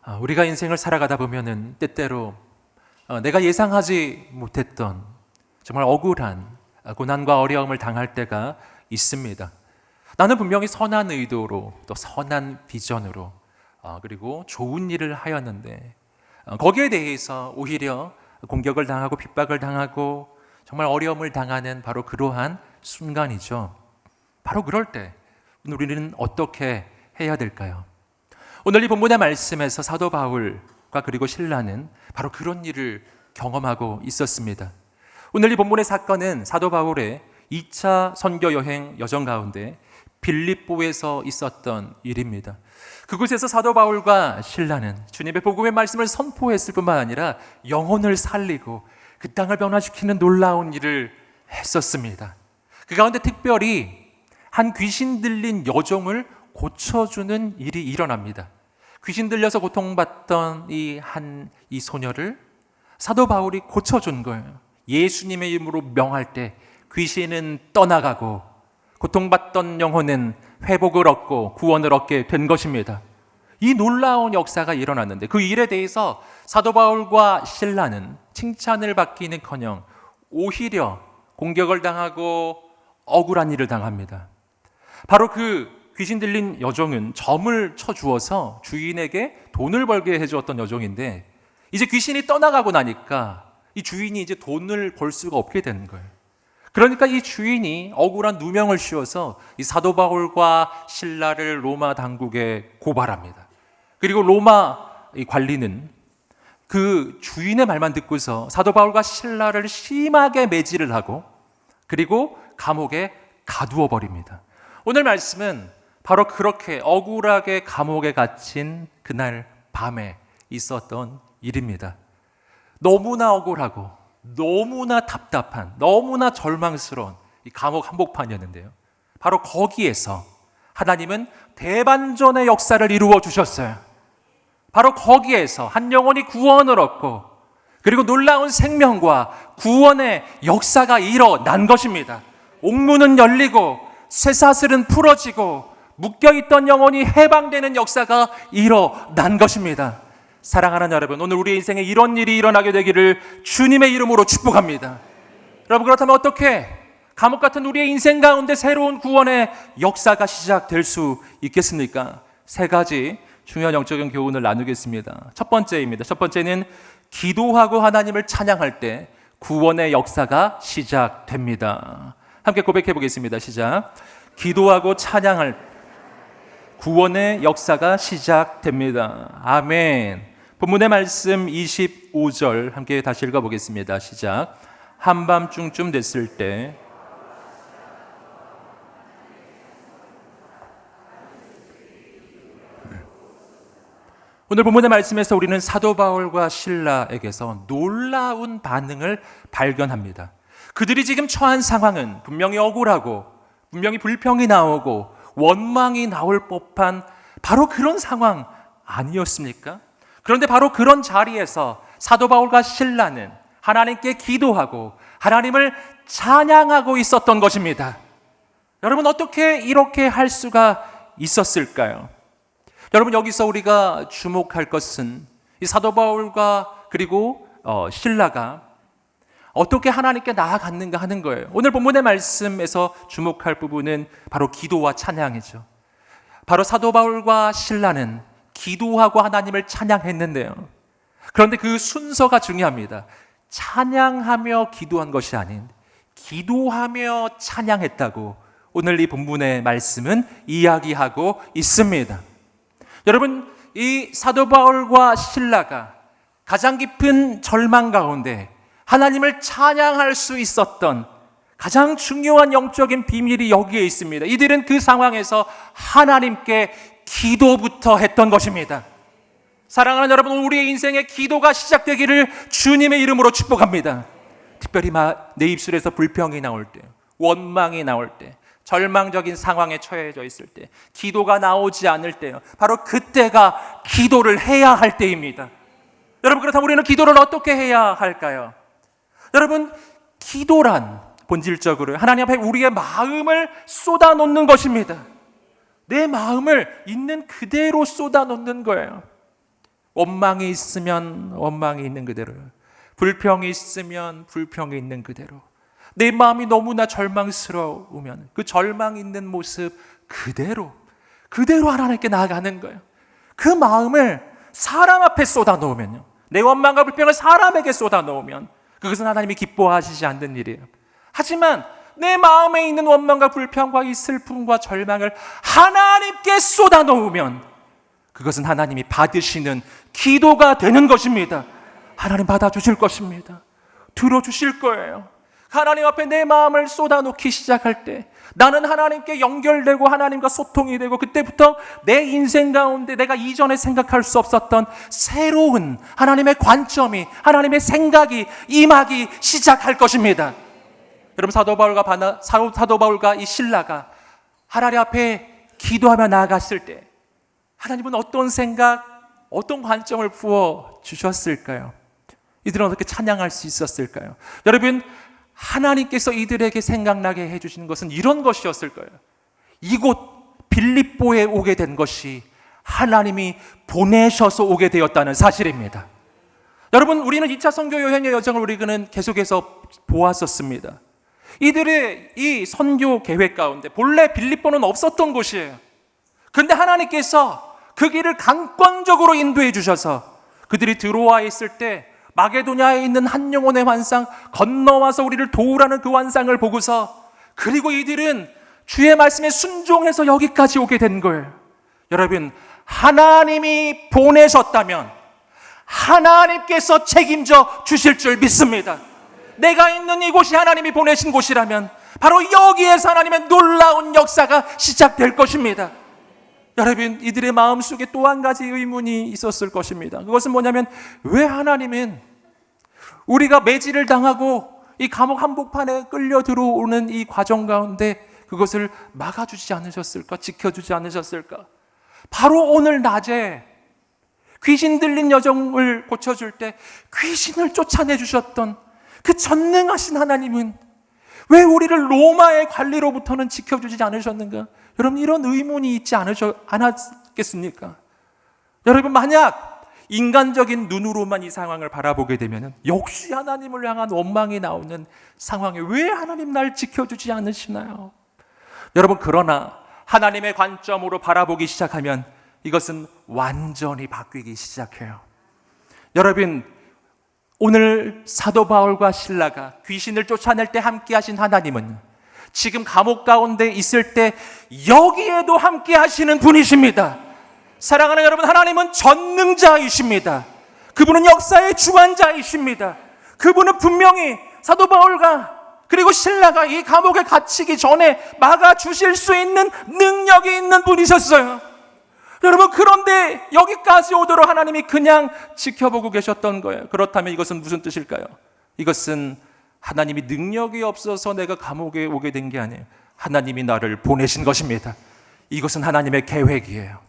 우리가 인생을 살아가다 보면은 때때로 내가 예상하지 못했던 정말 억울한 고난과 어려움을 당할 때가 있습니다. 나는 분명히 선한 의도로 또 선한 비전으로 그리고 좋은 일을 하였는데 거기에 대해서 오히려 공격을 당하고 핍박을 당하고 정말 어려움을 당하는 바로 그러한 순간이죠. 바로 그럴 때 우리는 어떻게 해야 될까요? 오늘 이 본문의 말씀에서 사도 바울과 그리고 실라는 바로 그런 일을 경험하고 있었습니다. 오늘 이 본문의 사건은 사도 바울의 2차 선교 여행 여정 가운데 빌립보에서 있었던 일입니다. 그곳에서 사도 바울과 실라는 주님의 복음의 말씀을 선포했을 뿐만 아니라 영혼을 살리고 그 땅을 변화시키는 놀라운 일을 했었습니다. 그 가운데 특별히 한 귀신 들린 여종을 고쳐주는 일이 일어납니다. 귀신 들려서 고통받던 이 소녀를 사도 바울이 고쳐준 거예요. 예수님의 이름으로 명할 때 귀신은 떠나가고 고통받던 영혼은 회복을 얻고 구원을 얻게 된 것입니다. 이 놀라운 역사가 일어났는데 그 일에 대해서 사도 바울과 실라는 칭찬을 받기는커녕 오히려 공격을 당하고 억울한 일을 당합니다. 바로 그 귀신 들린 여종은 점을 쳐주어서 주인에게 돈을 벌게 해주었던 여종인데 이제 귀신이 떠나가고 나니까 이 주인이 이제 돈을 벌 수가 없게 되는 거예요. 그러니까 이 주인이 억울한 누명을 씌워서 이 사도 바울과 실라를 로마 당국에 고발합니다. 그리고 로마 이 관리는 그 주인의 말만 듣고서 사도 바울과 실라를 심하게 매질을 하고 그리고 감옥에 가두어 버립니다. 오늘 말씀은 바로 그렇게 억울하게 감옥에 갇힌 그날 밤에 있었던 일입니다. 너무나 억울하고 너무나 답답한 너무나 절망스러운 이 감옥 한복판이었는데요. 바로 거기에서 하나님은 대반전의 역사를 이루어 주셨어요. 바로 거기에서 한 영혼이 구원을 얻고 그리고 놀라운 생명과 구원의 역사가 일어난 것입니다. 옥문은 열리고 쇠사슬은 풀어지고 묶여있던 영혼이 해방되는 역사가 일어난 것입니다. 사랑하는 여러분, 오늘 우리 인생에 이런 일이 일어나게 되기를 주님의 이름으로 축복합니다. 여러분, 그렇다면 어떻게 감옥 같은 우리의 인생 가운데 새로운 구원의 역사가 시작될 수 있겠습니까? 세 가지 중요한 영적인 교훈을 나누겠습니다. 첫 번째입니다. 첫 번째는 기도하고 하나님을 찬양할 때 구원의 역사가 시작됩니다. 함께 고백해 보겠습니다. 시작. 기도하고 찬양할 때 구원의 역사가 시작됩니다. 아멘. 본문의 말씀 25절 함께 다시 읽어보겠습니다. 시작. 한밤중쯤 됐을 때 오늘 본문의 말씀에서 우리는 사도 바울과 실라에게서 놀라운 반응을 발견합니다. 그들이 지금 처한 상황은 분명히 억울하고 분명히 불평이 나오고 원망이 나올 법한 바로 그런 상황 아니었습니까? 그런데 바로 그런 자리에서 사도 바울과 실라는 하나님께 기도하고 하나님을 찬양하고 있었던 것입니다. 여러분, 어떻게 이렇게 할 수가 있었을까요? 여러분, 여기서 우리가 주목할 것은 이 사도 바울과 그리고 실라가 어떻게 하나님께 나아갔는가 하는 거예요. 오늘 본문의 말씀에서 주목할 부분은 바로 기도와 찬양이죠. 바로 사도 바울과 실라는 기도하고 하나님을 찬양했는데요. 그런데 그 순서가 중요합니다. 찬양하며 기도한 것이 아닌 기도하며 찬양했다고 오늘 이 본문의 말씀은 이야기하고 있습니다. 여러분, 이 사도 바울과 실라가 가장 깊은 절망 가운데 하나님을 찬양할 수 있었던 가장 중요한 영적인 비밀이 여기에 있습니다. 이들은 그 상황에서 하나님께 기도부터 했던 것입니다. 사랑하는 여러분, 우리의 인생에 기도가 시작되기를 주님의 이름으로 축복합니다. 특별히 내 입술에서 불평이 나올 때, 원망이 나올 때, 절망적인 상황에 처해져 있을 때, 기도가 나오지 않을 때요, 바로 그때가 기도를 해야 할 때입니다. 여러분, 그렇다면 우리는 기도를 어떻게 해야 할까요? 여러분, 기도란 본질적으로 하나님 앞에 우리의 마음을 쏟아놓는 것입니다. 내 마음을 있는 그대로 쏟아놓는 거예요. 원망이 있으면 원망이 있는 그대로, 불평이 있으면 불평이 있는 그대로, 내 마음이 너무나 절망스러우면 그 절망 있는 모습 그대로 하나님께 나아가는 거예요. 그 마음을 사람 앞에 쏟아놓으면요, 내 원망과 불평을 사람에게 쏟아놓으면 그것은 하나님이 기뻐하시지 않는 일이에요. 하지만 내 마음에 있는 원망과 불평과 이 슬픔과 절망을 하나님께 쏟아놓으면 그것은 하나님이 받으시는 기도가 되는 것입니다. 하나님 받아주실 것입니다. 들어주실 거예요. 하나님 앞에 내 마음을 쏟아놓기 시작할 때 나는 하나님께 연결되고 하나님과 소통이 되고, 그때부터 내 인생 가운데 내가 이전에 생각할 수 없었던 새로운 하나님의 관점이, 하나님의 생각이 임하기 시작할 것입니다. 여러분, 사도 바울과 이 신라가 하나님 앞에 기도하며 나아갔을 때 하나님은 어떤 생각, 어떤 관점을 부어 주셨을까요? 이들은 어떻게 찬양할 수 있었을까요? 여러분, 하나님께서 이들에게 생각나게 해주신 것은 이런 것이었을 거예요. 이곳 빌립보에 오게 된 것이 하나님이 보내셔서 오게 되었다는 사실입니다. 여러분, 우리는 2차 선교 여행의 여정을 우리는 계속해서 보았었습니다. 이들의 이 선교 계획 가운데 본래 빌립보는 없었던 곳이에요. 그런데 하나님께서 그 길을 강권적으로 인도해 주셔서 그들이 들어와 있을 때 마게도냐에 있는 한 영혼의 환상, 건너와서 우리를 도우라는 그 환상을 보고서, 그리고 이들은 주의 말씀에 순종해서 여기까지 오게 된 거예요. 여러분, 하나님이 보내셨다면 하나님께서 책임져 주실 줄 믿습니다. 내가 있는 이곳이 하나님이 보내신 곳이라면 바로 여기에서 하나님의 놀라운 역사가 시작될 것입니다. 여러분, 이들의 마음속에 또 한 가지 의문이 있었을 것입니다. 그것은 뭐냐면, 왜 하나님은 우리가 매질을 당하고 이 감옥 한복판에 끌려 들어오는 이 과정 가운데 그것을 막아주지 않으셨을까? 지켜주지 않으셨을까? 바로 오늘 낮에 귀신 들린 여정을 고쳐줄 때 귀신을 쫓아내주셨던 그 전능하신 하나님은 왜 우리를 로마의 관리로부터는 지켜주지 않으셨는가? 여러분, 이런 의문이 있지 않았겠습니까? 여러분, 만약 인간적인 눈으로만 이 상황을 바라보게 되면 역시 하나님을 향한 원망이 나오는 상황에 왜 하나님 날 지켜주지 않으시나요? 여러분, 그러나 하나님의 관점으로 바라보기 시작하면 이것은 완전히 바뀌기 시작해요. 여러분, 오늘 사도 바울과 신라가 귀신을 쫓아낼 때 함께 하신 하나님은 지금 감옥 가운데 있을 때 여기에도 함께 하시는 분이십니다. 사랑하는 여러분, 하나님은 전능자이십니다. 그분은 역사의 주관자이십니다. 그분은 분명히 사도 바울과 그리고 신라가 이 감옥에 갇히기 전에 막아주실 수 있는 능력이 있는 분이셨어요. 여러분, 그런데 여기까지 오도록 하나님이 그냥 지켜보고 계셨던 거예요. 그렇다면 이것은 무슨 뜻일까요? 이것은 하나님이 능력이 없어서 내가 감옥에 오게 된 게 아니에요. 하나님이 나를 보내신 것입니다. 이것은 하나님의 계획이에요.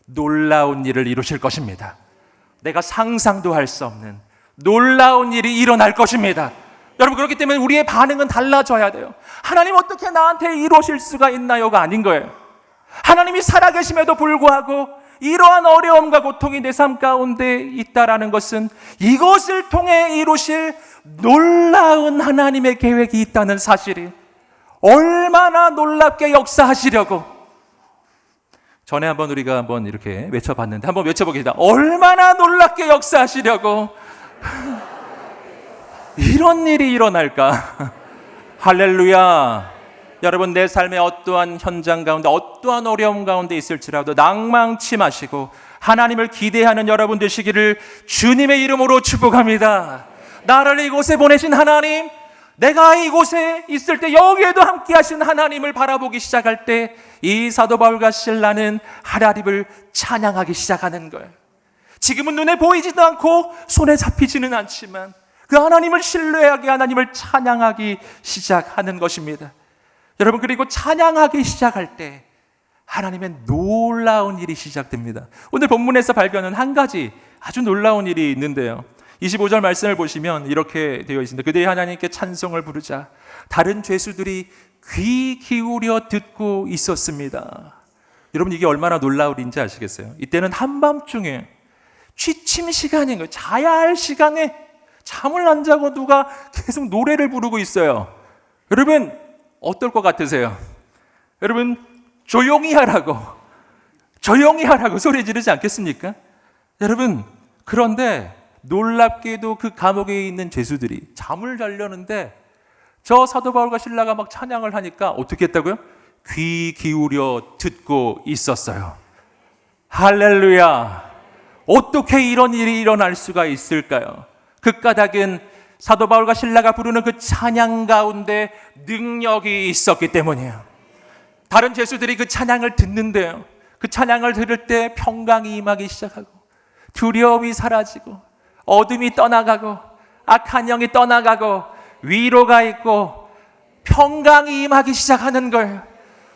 놀라운 일을 이루실 것입니다. 내가 상상도 할 수 없는 놀라운 일이 일어날 것입니다. 여러분, 그렇기 때문에 우리의 반응은 달라져야 돼요. 하나님 어떻게 나한테 이루실 수가 있나요가 아닌 거예요. 하나님이 살아계심에도 불구하고 이러한 어려움과 고통이 내 삶 가운데 있다라는 것은 이것을 통해 이루실 놀라운 하나님의 계획이 있다는 사실이, 얼마나 놀랍게 역사하시려고. 전에 한번 우리가 한번 이렇게 외쳐봤는데 한번 외쳐보겠습니다. 얼마나 놀랍게 역사하시려고 이런 일이 일어날까? 할렐루야. 여러분, 내 삶의 어떠한 현장 가운데, 어떠한 어려움 가운데 있을지라도 낭망치 마시고 하나님을 기대하는 여러분 되시기를 주님의 이름으로 축복합니다. 나를 이곳에 보내신 하나님, 내가 이곳에 있을 때 여기에도 함께 하신 하나님을 바라보기 시작할 때 이 사도 바울과 신라는 하나님을 찬양하기 시작하는 거예요. 지금은 눈에 보이지도 않고 손에 잡히지는 않지만 그 하나님을 신뢰하게, 하나님을 찬양하기 시작하는 것입니다. 여러분, 그리고 찬양하기 시작할 때 하나님의 놀라운 일이 시작됩니다. 오늘 본문에서 발견한 한 가지 아주 놀라운 일이 있는데요, 25절 말씀을 보시면 이렇게 되어 있습니다. 그들이 하나님께 찬송을 부르자 다른 죄수들이 귀 기울여 듣고 있었습니다. 여러분, 이게 얼마나 놀라운 일인지 아시겠어요? 이때는 한밤중에 취침 시간인 거예요. 자야 할 시간에 잠을 안 자고 누가 계속 노래를 부르고 있어요. 여러분 어떨 것 같으세요? 여러분 조용히 하라고 소리 지르지 않겠습니까? 여러분 그런데 놀랍게도 그 감옥에 있는 죄수들이 잠을 자려는데 저 사도 바울과 신라가 막 찬양을 하니까 어떻게 했다고요? 귀 기울여 듣고 있었어요. 할렐루야. 어떻게 이런 일이 일어날 수가 있을까요? 그 까닭은 사도 바울과 신라가 부르는 그 찬양 가운데 능력이 있었기 때문이에요. 다른 죄수들이 그 찬양을 듣는데요, 그 찬양을 들을 때 평강이 임하기 시작하고 두려움이 사라지고 어둠이 떠나가고 악한 영이 떠나가고 위로가 있고 평강이 임하기 시작하는 거예요.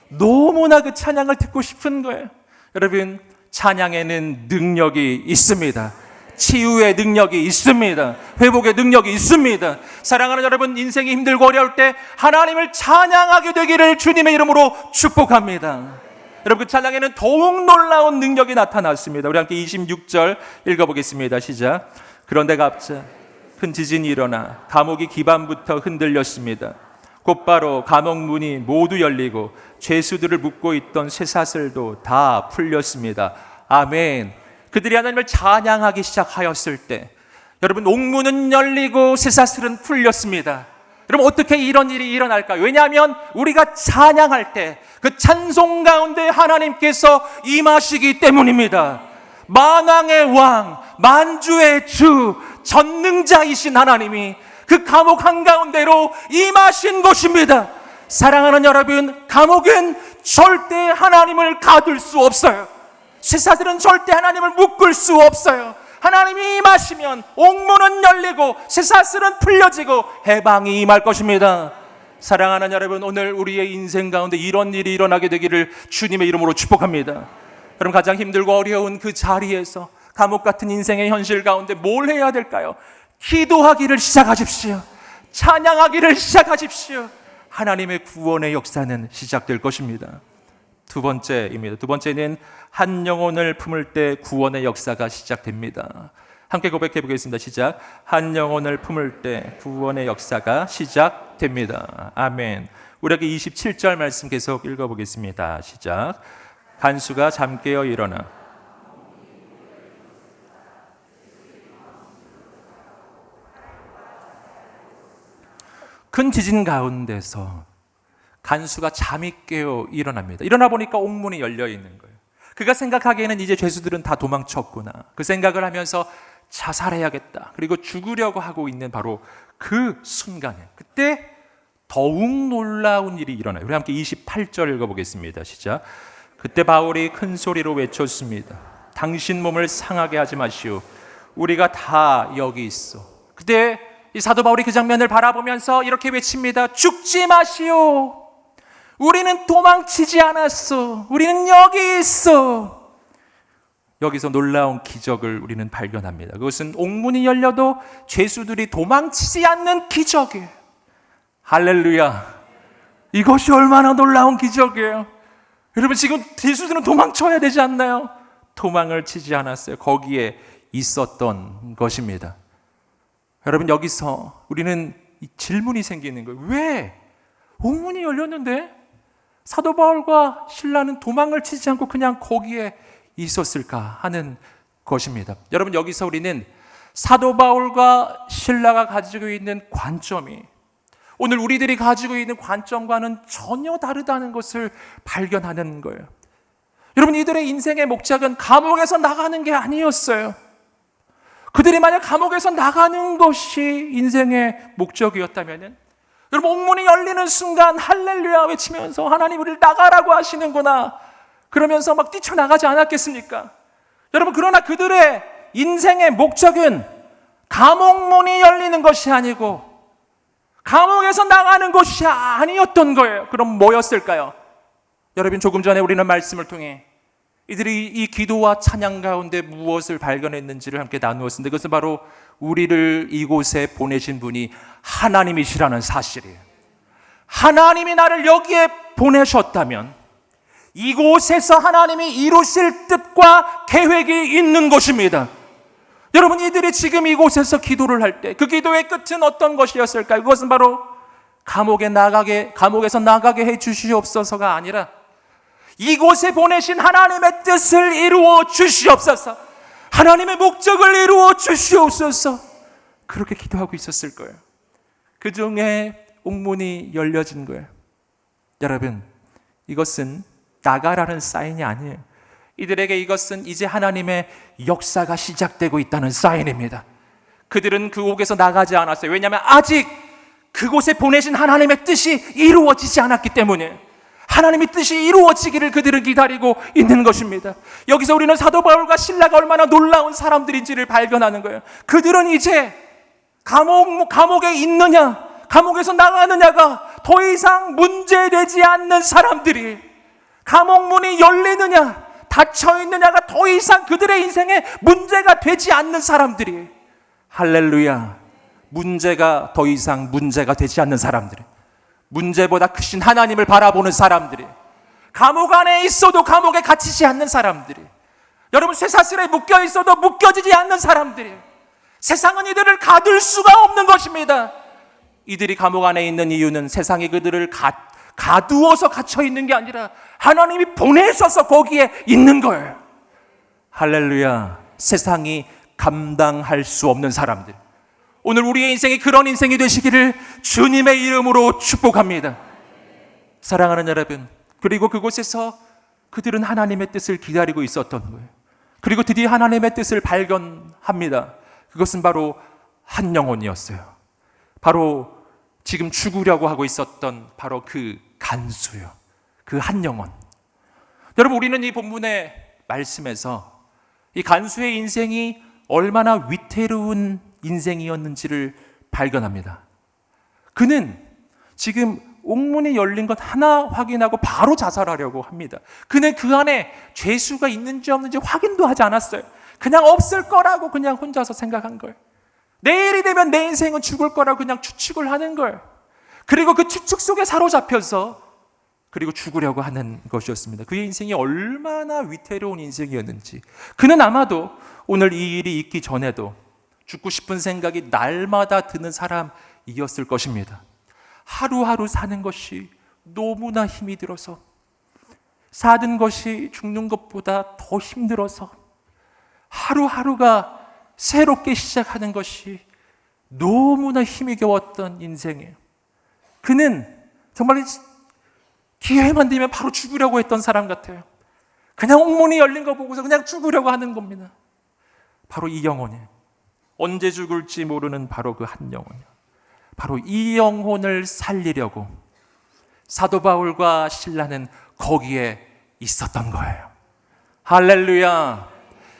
너무나 그 찬양을 듣고 싶은 거예요. 여러분 찬양에는 능력이 있습니다. 치유의 능력이 있습니다. 회복의 능력이 있습니다. 사랑하는 여러분, 인생이 힘들고 어려울 때 하나님을 찬양하게 되기를 주님의 이름으로 축복합니다. 여러분 그 찬양에는 더욱 놀라운 능력이 나타났습니다. 우리 함께 26절 읽어보겠습니다. 시작. 그런데 갑자기 큰 지진이 일어나 감옥이 기반부터 흔들렸습니다. 곧바로 감옥 문이 모두 열리고 죄수들을 묶고 있던 쇠사슬도 다 풀렸습니다. 아멘. 그들이 하나님을 찬양하기 시작하였을 때 여러분 옥문은 열리고 쇠사슬은 풀렸습니다. 여러분 어떻게 이런 일이 일어날까요? 왜냐하면 우리가 찬양할 때 그 찬송 가운데 하나님께서 임하시기 때문입니다. 만왕의 왕, 만주의 주, 전능자이신 하나님이 그 감옥 한가운데로 임하신 것입니다. 사랑하는 여러분, 감옥은 절대 하나님을 가둘 수 없어요. 쇠사슬은 절대 하나님을 묶을 수 없어요. 하나님이 임하시면 옥문은 열리고 쇠사슬은 풀려지고 해방이 임할 것입니다. 사랑하는 여러분, 오늘 우리의 인생 가운데 이런 일이 일어나게 되기를 주님의 이름으로 축복합니다. 여러분 가장 힘들고 어려운 그 자리에서 감옥 같은 인생의 현실 가운데 뭘 해야 될까요? 기도하기를 시작하십시오. 찬양하기를 시작하십시오. 하나님의 구원의 역사는 시작될 것입니다. 두 번째입니다. 두 번째는 한 영혼을 품을 때 구원의 역사가 시작됩니다. 함께 고백해 보겠습니다. 시작. 한 영혼을 품을 때 구원의 역사가 시작됩니다. 아멘. 우리에게 27절 말씀 계속 읽어보겠습니다. 시작. 간수가 잠 깨어 일어나 큰 지진 가운데서 간수가 잠이 깨어 일어납니다. 일어나 보니까 옥문이 열려 있는 거예요. 그가 생각하기에는 이제 죄수들은 다 도망쳤구나. 그 생각을 하면서 자살해야겠다. 그리고 죽으려고 하고 있는 바로 그 순간에 그때 더욱 놀라운 일이 일어나요. 우리 함께 28절 읽어보겠습니다. 시작. 그때 바울이 큰 소리로 외쳤습니다. 당신 몸을 상하게 하지 마시오. 우리가 다 여기 있어. 그때 이 사도 바울이 그 장면을 바라보면서 이렇게 외칩니다. 죽지 마시오. 우리는 도망치지 않았어. 우리는 여기 있어. 여기서 놀라운 기적을 우리는 발견합니다. 그것은 옥문이 열려도 죄수들이 도망치지 않는 기적이에요. 할렐루야. 이것이 얼마나 놀라운 기적이에요. 여러분 지금 죄수들은 도망쳐야 되지 않나요? 도망을 치지 않았어요. 거기에 있었던 것입니다. 여러분 여기서 우리는 이 질문이 생기는 거예요. 왜 옥문이 열렸는데 사도 바울과 신라는 도망을 치지 않고 그냥 거기에 있었을까 하는 것입니다. 여러분 여기서 우리는 사도 바울과 신라가 가지고 있는 관점이 오늘 우리들이 가지고 있는 관점과는 전혀 다르다는 것을 발견하는 거예요. 여러분 이들의 인생의 목적은 감옥에서 나가는 게 아니었어요. 그들이 만약 감옥에서 나가는 것이 인생의 목적이었다면 여러분 옥문이 열리는 순간 할렐루야 외치면서 하나님 우리를 나가라고 하시는구나 그러면서 막 뛰쳐나가지 않았겠습니까? 여러분 그러나 그들의 인생의 목적은 감옥문이 열리는 것이 아니고 감옥에서 나가는 것이 아니었던 거예요. 그럼 뭐였을까요? 여러분 조금 전에 우리는 말씀을 통해 이들이 이 기도와 찬양 가운데 무엇을 발견했는지를 함께 나누었습니다. 그것은 바로 우리를 이곳에 보내신 분이 하나님이시라는 사실이에요. 하나님이 나를 여기에 보내셨다면 이곳에서 하나님이 이루실 뜻과 계획이 있는 것입니다. 여러분, 이들이 지금 이곳에서 기도를 할 때 그 기도의 끝은 어떤 것이었을까요? 그것은 바로 감옥에서 나가게 해 주시옵소서가 아니라 이곳에 보내신 하나님의 뜻을 이루어 주시옵소서, 하나님의 목적을 이루어 주시옵소서, 그렇게 기도하고 있었을 거예요. 그 중에 옥문이 열려진 거예요. 여러분, 이것은 나가라는 사인이 아니에요. 이들에게 이것은 이제 하나님의 역사가 시작되고 있다는 사인입니다. 그들은 그 옥에서 나가지 않았어요. 왜냐하면 아직 그곳에 보내신 하나님의 뜻이 이루어지지 않았기 때문에, 하나님의 뜻이 이루어지기를 그들은 기다리고 있는 것입니다. 여기서 우리는 사도 바울과 실라가 얼마나 놀라운 사람들인지를 발견하는 거예요. 그들은 이제 감옥에 있느냐, 감옥에서 나가느냐가 더 이상 문제되지 않는 사람들이, 감옥 문이 열리느냐 닫혀 있느냐가 더 이상 그들의 인생에 문제가 되지 않는 사람들이, 할렐루야, 문제가 더 이상 문제가 되지 않는 사람들이, 문제보다 크신 하나님을 바라보는 사람들이, 감옥 안에 있어도 감옥에 갇히지 않는 사람들이, 여러분 쇠사슬에 묶여 있어도 묶여지지 않는 사람들이, 세상은 이들을 가둘 수가 없는 것입니다. 이들이 감옥 안에 있는 이유는 세상이 그들을 가두어서 갇혀 있는 게 아니라 하나님이 보내셔서 거기에 있는 거예요. 할렐루야. 세상이 감당할 수 없는 사람들, 오늘 우리의 인생이 그런 인생이 되시기를 주님의 이름으로 축복합니다. 사랑하는 여러분, 그리고 그곳에서 그들은 하나님의 뜻을 기다리고 있었던 거예요. 그리고 드디어 하나님의 뜻을 발견합니다. 그것은 바로 한 영혼이었어요. 바로 지금 죽으려고 하고 있었던 바로 그 간수요, 그 한 영혼. 여러분, 우리는 이 본문의 말씀에서 이 간수의 인생이 얼마나 위태로운 인생이었는지를 발견합니다. 그는 지금 옥문이 열린 것 하나 확인하고 바로 자살하려고 합니다. 그는 그 안에 죄수가 있는지 없는지 확인도 하지 않았어요. 그냥 없을 거라고 그냥 혼자서 생각한 거예요. 내일이 되면 내 인생은 죽을 거라고 그냥 추측을 하는 거예요. 그리고 그 추측 속에 사로잡혀서 그리고 죽으려고 하는 것이었습니다. 그의 인생이 얼마나 위태로운 인생이었는지, 그는 아마도 오늘 이 일이 있기 전에도 죽고 싶은 생각이 날마다 드는 사람이었을 것입니다. 하루하루 사는 것이 너무나 힘이 들어서, 사는 것이 죽는 것보다 더 힘들어서, 하루하루가 새롭게 시작하는 것이 너무나 힘이 겨웠던 인생이에요. 그는 정말 기회만 되면 바로 죽으려고 했던 사람 같아요. 그냥 옥문이 열린 거 보고서 그냥 죽으려고 하는 겁니다. 바로 이 영혼이에요. 언제 죽을지 모르는 바로 그 한 영혼이요. 바로 이 영혼을 살리려고 사도 바울과 실라는 거기에 있었던 거예요. 할렐루야.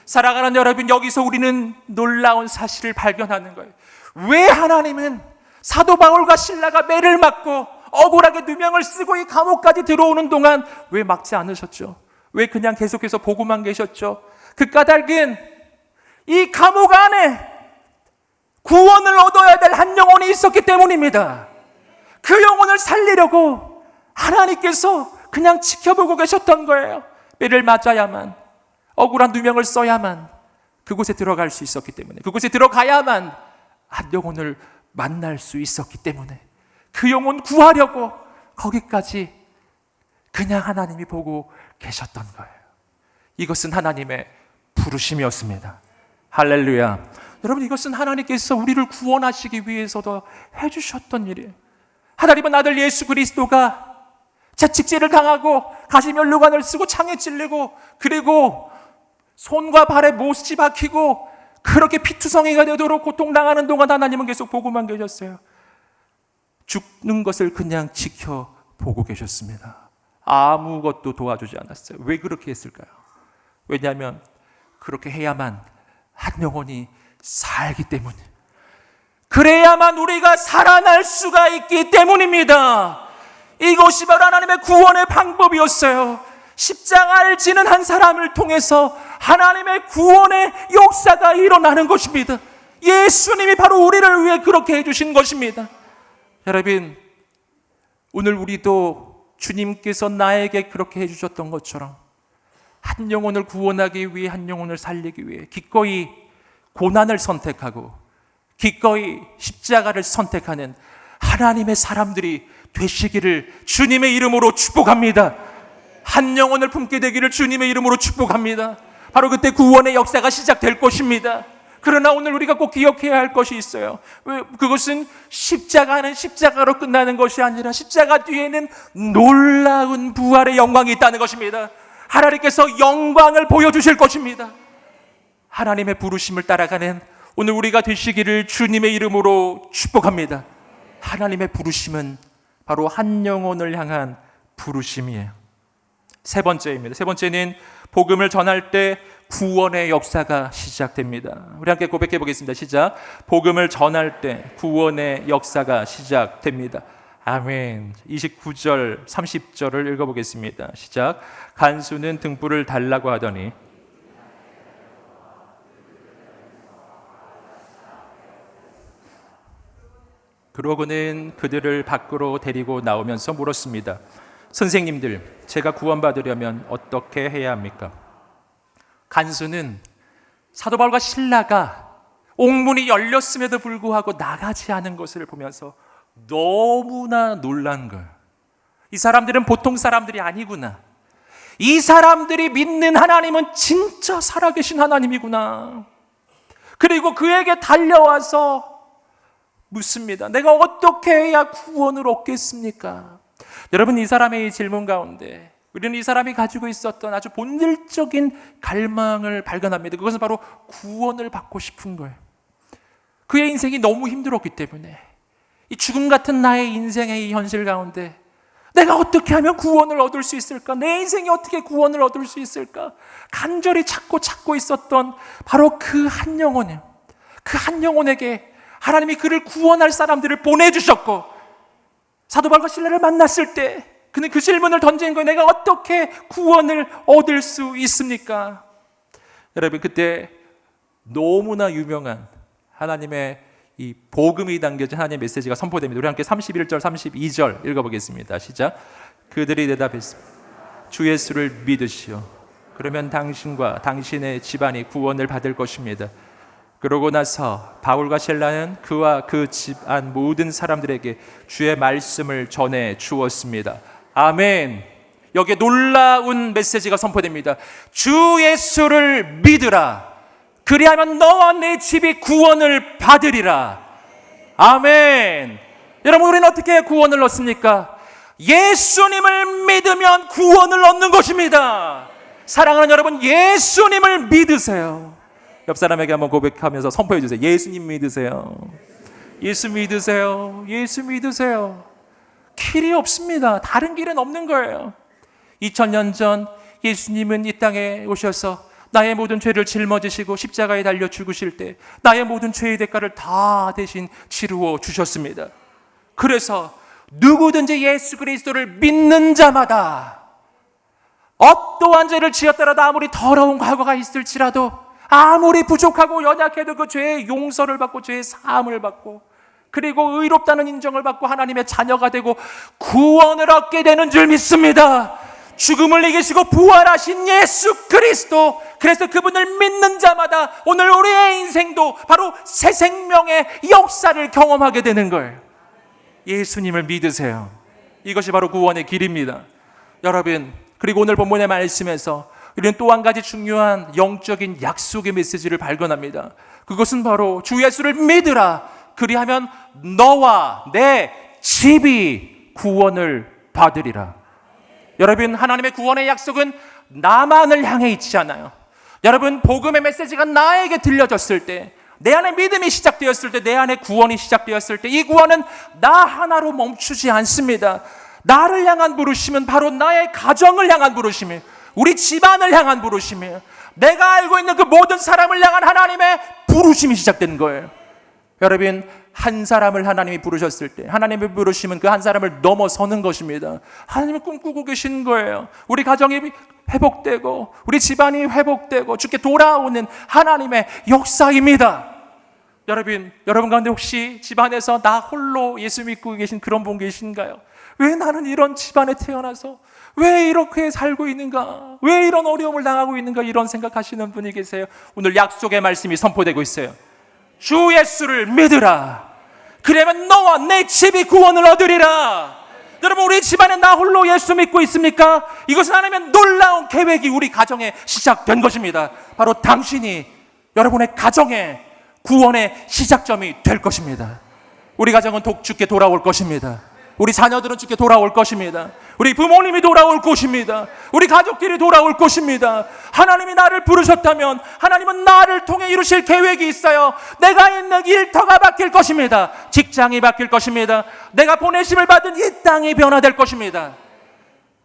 사랑하는 여러분, 여기서 우리는 놀라운 사실을 발견하는 거예요. 왜 하나님은 사도 바울과 실라가 매를 맞고 억울하게 누명을 쓰고 이 감옥까지 들어오는 동안 왜 막지 않으셨죠? 왜 그냥 계속해서 보고만 계셨죠? 그 까닭은 이 감옥 안에 구원을 얻어야 될 한 영혼이 있었기 때문입니다. 그 영혼을 살리려고 하나님께서 그냥 지켜보고 계셨던 거예요. 매를 맞아야만, 억울한 누명을 써야만 그곳에 들어갈 수 있었기 때문에, 그곳에 들어가야만 한 영혼을 만날 수 있었기 때문에, 그 영혼 구하려고 거기까지 그냥 하나님이 보고 계셨던 거예요. 이것은 하나님의 부르심이었습니다. 할렐루야. 여러분, 이것은 하나님께서 우리를 구원하시기 위해서도 해주셨던 일이에요. 하나님은 아들 예수 그리스도가 채찍질을 당하고 가시면류관을 쓰고 창에 찔리고, 그리고 손과 발에 못이 박히고 그렇게 피투성이가 되도록 고통당하는 동안 하나님은 계속 보고만 계셨어요. 죽는 것을 그냥 지켜보고 계셨습니다. 아무것도 도와주지 않았어요. 왜 그렇게 했을까요? 왜냐하면 그렇게 해야만 한 영혼이 살기 때문에, 그래야만 우리가 살아날 수가 있기 때문입니다. 이것이 바로 하나님의 구원의 방법이었어요. 십자가를 지는 한 사람을 통해서 하나님의 구원의 역사가 일어나는 것입니다. 예수님이 바로 우리를 위해 그렇게 해주신 것입니다. 여러분, 오늘 우리도 주님께서 나에게 그렇게 해주셨던 것처럼 한 영혼을 구원하기 위해, 한 영혼을 살리기 위해 기꺼이 고난을 선택하고 기꺼이 십자가를 선택하는 하나님의 사람들이 되시기를 주님의 이름으로 축복합니다. 한 영혼을 품게 되기를 주님의 이름으로 축복합니다. 바로 그때 구원의 역사가 시작될 것입니다. 그러나 오늘 우리가 꼭 기억해야 할 것이 있어요. 그것은 십자가는 십자가로 끝나는 것이 아니라 십자가 뒤에는 놀라운 부활의 영광이 있다는 것입니다. 하나님께서 영광을 보여주실 것입니다. 하나님의 부르심을 따라가는 오늘 우리가 되시기를 주님의 이름으로 축복합니다. 하나님의 부르심은 바로 한 영혼을 향한 부르심이에요. 세 번째입니다. 세 번째는 복음을 전할 때 구원의 역사가 시작됩니다. 우리 함께 고백해 보겠습니다. 시작. 복음을 전할 때 구원의 역사가 시작됩니다. 아멘. 29절 30절을 읽어보겠습니다. 시작. 간수는 등불을 달라고 하더니 그러고는 그들을 밖으로 데리고 나오면서 물었습니다. 선생님들, 제가 구원받으려면 어떻게 해야 합니까? 간수는 사도 바울과 실라가 옥문이 열렸음에도 불구하고 나가지 않은 것을 보면서 너무나 놀란 거예요. 이 사람들은 보통 사람들이 아니구나. 이 사람들이 믿는 하나님은 진짜 살아계신 하나님이구나. 그리고 그에게 달려와서 묻습니다. 내가 어떻게 해야 구원을 얻겠습니까? 여러분, 이 사람의 이 질문 가운데 우리는 이 사람이 가지고 있었던 아주 본질적인 갈망을 발견합니다. 그것은 바로 구원을 받고 싶은 거예요. 그의 인생이 너무 힘들었기 때문에 이 죽음 같은 나의 인생의 이 현실 가운데 내가 어떻게 하면 구원을 얻을 수 있을까? 내 인생이 어떻게 구원을 얻을 수 있을까? 간절히 찾고 있었던 바로 그 한 영혼이에요. 그 한 영혼에게 하나님이 그를 구원할 사람들을 보내주셨고, 사도 바울과 실라를 만났을 때 그는 그 질문을 던진 거예요. 내가 어떻게 구원을 얻을 수 있습니까? 여러분, 그때 너무나 유명한 하나님의 이 복음이 담겨진 하나님의 메시지가 선포됩니다. 우리 함께 31절 32절 읽어보겠습니다. 시작. 그들이 대답했습니다. 주 예수를 믿으시오. 그러면 당신과 당신의 집안이 구원을 받을 것입니다. 그러고 나서 바울과 실라는 그와 그 집안 모든 사람들에게 주의 말씀을 전해 주었습니다. 아멘. 여기에 놀라운 메시지가 선포됩니다. 주 예수를 믿으라. 그리하면 너와 내 집이 구원을 받으리라. 아멘. 여러분, 우리는 어떻게 구원을 얻습니까? 예수님을 믿으면 구원을 얻는 것입니다. 사랑하는 여러분, 예수님을 믿으세요. 옆 사람에게 한번 고백하면서 선포해 주세요. 예수님 믿으세요. 예수 믿으세요. 예수 믿으세요. 길이 없습니다. 다른 길은 없는 거예요. 2000년 전 예수님은 이 땅에 오셔서 나의 모든 죄를 짊어지시고 십자가에 달려 죽으실 때 나의 모든 죄의 대가를 다 대신 치루어 주셨습니다. 그래서 누구든지 예수 그리스도를 믿는 자마다 어떠한 죄를 지었더라도 아무리 더러운 과거가 있을지라도 아무리 부족하고 연약해도 그 죄의 용서를 받고 죄의 사함을 받고 그리고 의롭다는 인정을 받고 하나님의 자녀가 되고 구원을 얻게 되는 줄 믿습니다. 죽음을 이기시고 부활하신 예수 그리스도, 그래서 그분을 믿는 자마다 오늘 우리의 인생도 바로 새 생명의 역사를 경험하게 되는 거예요. 예수님을 믿으세요. 이것이 바로 구원의 길입니다. 여러분, 그리고 오늘 본문의 말씀에서 우리는 또 한 가지 중요한 영적인 약속의 메시지를 발견합니다. 그것은 바로 주 예수를 믿으라. 그리하면 너와 내 집이 구원을 받으리라. 여러분, 하나님의 구원의 약속은 나만을 향해 있지 않아요. 여러분, 복음의 메시지가 나에게 들려졌을 때, 내 안에 믿음이 시작되었을 때, 내 안에 구원이 시작되었을 때, 이 구원은 나 하나로 멈추지 않습니다. 나를 향한 부르심은 바로 나의 가정을 향한 부르심이에요. 우리 집안을 향한 부르심이에요. 내가 알고 있는 그 모든 사람을 향한 하나님의 부르심이 시작되는 거예요. 여러분, 한 사람을 하나님이 부르셨을 때 하나님의 부르심은 그 한 사람을 넘어서는 것입니다. 하나님이 꿈꾸고 계신 거예요. 우리 가정이 회복되고 우리 집안이 회복되고 주께 돌아오는 하나님의 역사입니다. 여러분 가운데 혹시 집안에서 나 홀로 예수 믿고 계신 그런 분 계신가요? 왜 나는 이런 집안에 태어나서 왜 이렇게 살고 있는가? 왜 이런 어려움을 당하고 있는가? 이런 생각하시는 분이 계세요. 오늘 약속의 말씀이 선포되고 있어요. 주 예수를 믿으라. 그러면 너와 내 집이 구원을 얻으리라. 여러분, 우리 집안에 나 홀로 예수 믿고 있습니까? 이것은 하나님의 놀라운 계획이 우리 가정에 시작된 것입니다. 바로 당신이 여러분의 가정의 구원의 시작점이 될 것입니다. 우리 가정은 주께 돌아올 것입니다. 우리 자녀들은 주께 돌아올 것입니다. 우리 부모님이 돌아올 것입니다. 우리 가족들이 돌아올 것입니다. 하나님이 나를 부르셨다면 하나님은 나를 통해 이루실 계획이 있어요. 내가 있는 일터가 바뀔 것입니다. 직장이 바뀔 것입니다. 내가 보내심을 받은 이 땅이 변화될 것입니다.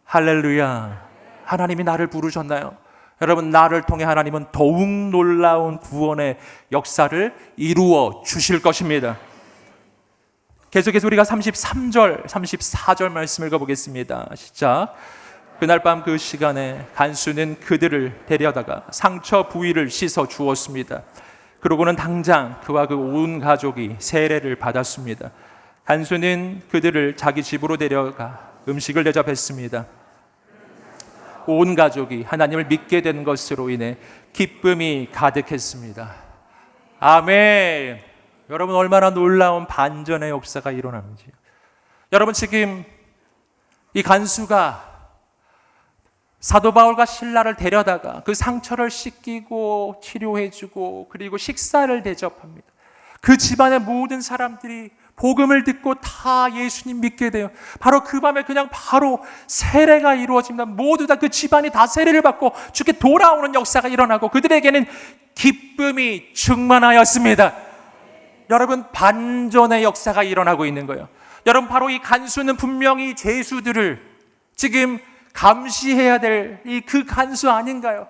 할렐루야. 하나님이 나를 부르셨나요? 여러분, 나를 통해 하나님은 더욱 놀라운 구원의 역사를 이루어 주실 것입니다. 계속해서 우리가 33절, 34절 말씀을 읽어보겠습니다. 시작. 그날 밤 그 시간에 간수는 그들을 데려다가 상처 부위를 씻어 주었습니다. 그러고는 당장 그와 그 온 가족이 세례를 받았습니다. 간수는 그들을 자기 집으로 데려가 음식을 대접했습니다. 온 가족이 하나님을 믿게 된 것으로 인해 기쁨이 가득했습니다. 아멘. 여러분, 얼마나 놀라운 반전의 역사가 일어나는지. 여러분, 지금 이 간수가 사도 바울과 신라를 데려다가 그 상처를 씻기고 치료해주고 그리고 식사를 대접합니다. 그 집안의 모든 사람들이 복음을 듣고 다 예수님 믿게 돼요. 바로 그 밤에 그냥 바로 세례가 이루어집니다. 모두 다 그 집안이 다 세례를 받고 주께 돌아오는 역사가 일어나고 그들에게는 기쁨이 충만하였습니다. 여러분, 반전의 역사가 일어나고 있는 거예요. 여러분, 바로 이 간수는 분명히 죄수들을 지금 감시해야 될 이 그 간수 아닌가요?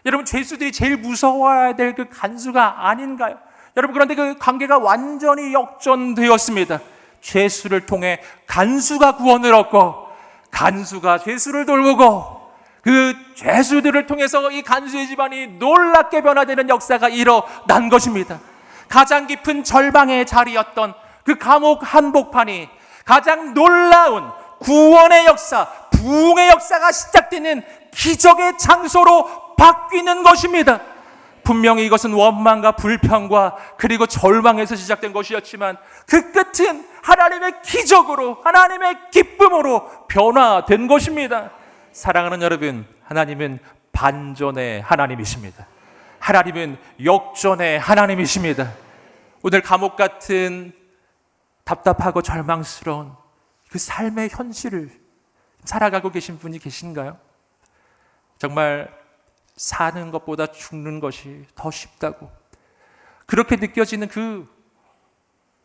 여러분, 죄수들이 제일 무서워해야 될 그 간수가 아닌가요? 여러분, 그런데 그 관계가 완전히 역전되었습니다. 죄수를 통해 간수가 구원을 얻고 간수가 죄수를 돌보고 그 죄수들을 통해서 이 간수의 집안이 놀랍게 변화되는 역사가 일어난 것입니다. 가장 깊은 절망의 자리였던 그 감옥 한복판이 가장 놀라운 구원의 역사, 부흥의 역사가 시작되는 기적의 장소로 바뀌는 것입니다. 분명히 이것은 원망과 불평과 그리고 절망에서 시작된 것이었지만 그 끝은 하나님의 기적으로, 하나님의 기쁨으로 변화된 것입니다. 사랑하는 여러분, 하나님은 반전의 하나님이십니다. 하나님은 역전의 하나님이십니다. 오늘 감옥 같은 답답하고 절망스러운 그 삶의 현실을 살아가고 계신 분이 계신가요? 정말 사는 것보다 죽는 것이 더 쉽다고 그렇게 느껴지는 그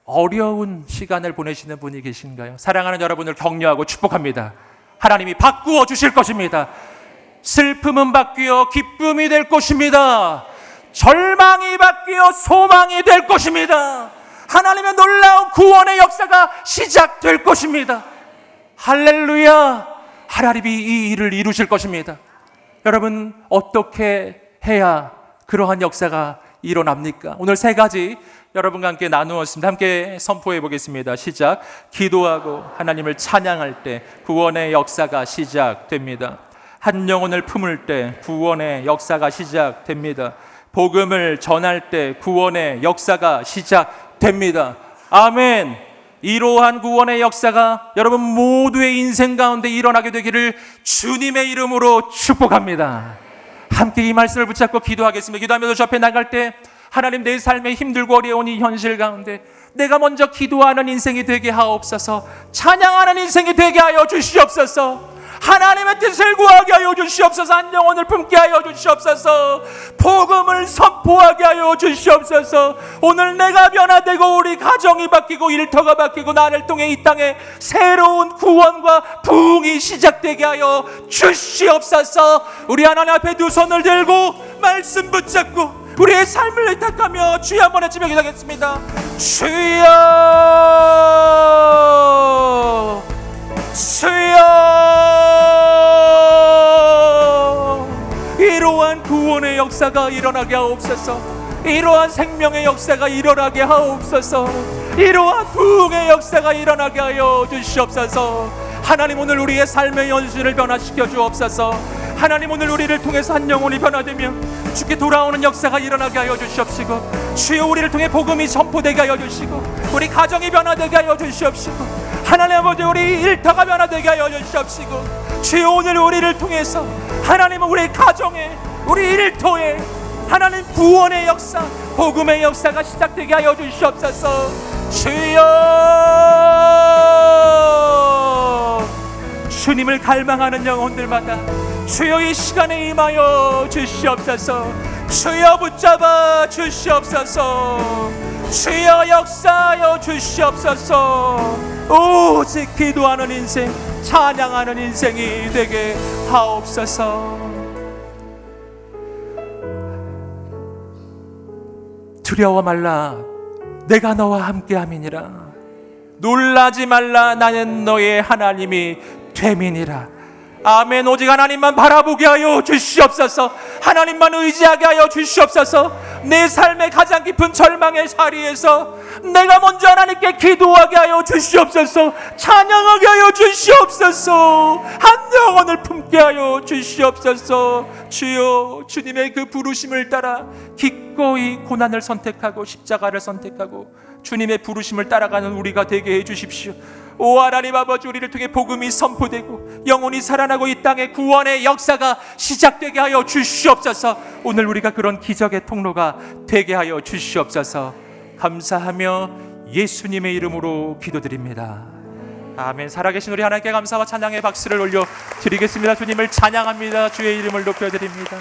어려운 시간을 보내시는 분이 계신가요? 사랑하는 여러분을 격려하고 축복합니다. 하나님이 바꾸어 주실 것입니다. 슬픔은 바뀌어 기쁨이 될 것입니다. 절망이 바뀌어 소망이 될 것입니다. 하나님의 놀라운 구원의 역사가 시작될 것입니다. 할렐루야. 하나님이 이 일을 이루실 것입니다. 여러분, 어떻게 해야 그러한 역사가 일어납니까? 오늘 세 가지 여러분과 함께 나누었습니다. 함께 선포해 보겠습니다. 시작. 기도하고 하나님을 찬양할 때 구원의 역사가 시작됩니다. 한 영혼을 품을 때 구원의 역사가 시작됩니다. 복음을 전할 때 구원의 역사가 시작됩니다. 아멘. 이러한 구원의 역사가 여러분 모두의 인생 가운데 일어나게 되기를 주님의 이름으로 축복합니다. 함께 이 말씀을 붙잡고 기도하겠습니다. 기도하면서 저 앞에 나갈 때 하나님, 내 삶에 힘들고 어려운 이 현실 가운데 내가 먼저 기도하는 인생이 되게 하옵소서. 찬양하는 인생이 되게 하여 주시옵소서. 하나님의 뜻을 구하게 하여 주시옵소서. 한 영혼을 품게 하여 주시옵소서. 복음을 선포하게 하여 주시옵소서. 오늘 내가 변화되고 우리 가정이 바뀌고 일터가 바뀌고 나를 통해 이 땅에 새로운 구원과 부흥이 시작되게 하여 주시옵소서. 우리 하나님 앞에 두 손을 들고 말씀 붙잡고 우리의 삶을 의탁하며 주여 한번 외치며 기도하겠습니다. 주여, 주여, 이러한 구원의 역사가 일어나게 하옵소서. 이러한 생명의 역사가 일어나게 하옵소서. 이러한 부흥의 역사가 일어나게 하여 주시옵소서. 하나님, 오늘 우리의 삶의 연실을 변화시켜 주옵소서. 하나님, 오늘 우리를 통해서 한 영혼이 변화되며 주께 돌아오는 역사가 일어나게 하여 주시옵시고, 주여 우리를 통해 복음이 선포되게 하여 주시고, 우리 가정이 변화되게 하여 주시옵시고, 하나님 아버지 우리 일터가 변화되게 하여 주시옵시고, 주여 오늘 우리를 통해서 하나님은 우리 가정에, 우리 일터에 하나님 구원의 역사, 복음의 역사가 시작되게 하여 주시옵소서. 주여, 주님을 갈망하는 영혼들마다 주여 이 시간에 임하여 주시옵소서. 주여 붙잡아 주시옵소서. 주여 역사하여 주시옵소서. 오직 기도하는 인생, 찬양하는 인생이 되게 하옵소서. 두려워 말라, 내가 너와 함께함이니라. 놀라지 말라, 나는 너의 하나님이 됨이니라. 아멘. 오직 하나님만 바라보게 하여 주시옵소서. 하나님만 의지하게 하여 주시옵소서. 내 삶의 가장 깊은 절망의 자리에서 내가 먼저 하나님께 기도하게 하여 주시옵소서. 찬양하게 하여 주시옵소서. 한 영혼을 품게 하여 주시옵소서. 주여, 주님의 그 부르심을 따라 기꺼이 고난을 선택하고 십자가를 선택하고 주님의 부르심을 따라가는 우리가 되게 해 주십시오. 오 하나님 아버지, 우리를 통해 복음이 선포되고 영혼이 살아나고 이 땅에 구원의 역사가 시작되게 하여 주시옵소서. 오늘 우리가 그런 기적의 통로가 되게 하여 주시옵소서. 감사하며 예수님의 이름으로 기도드립니다. 아멘. 살아계신 우리 하나님께 감사와 찬양의 박수를 올려 드리겠습니다. 주님을 찬양합니다. 주의 이름을 높여드립니다.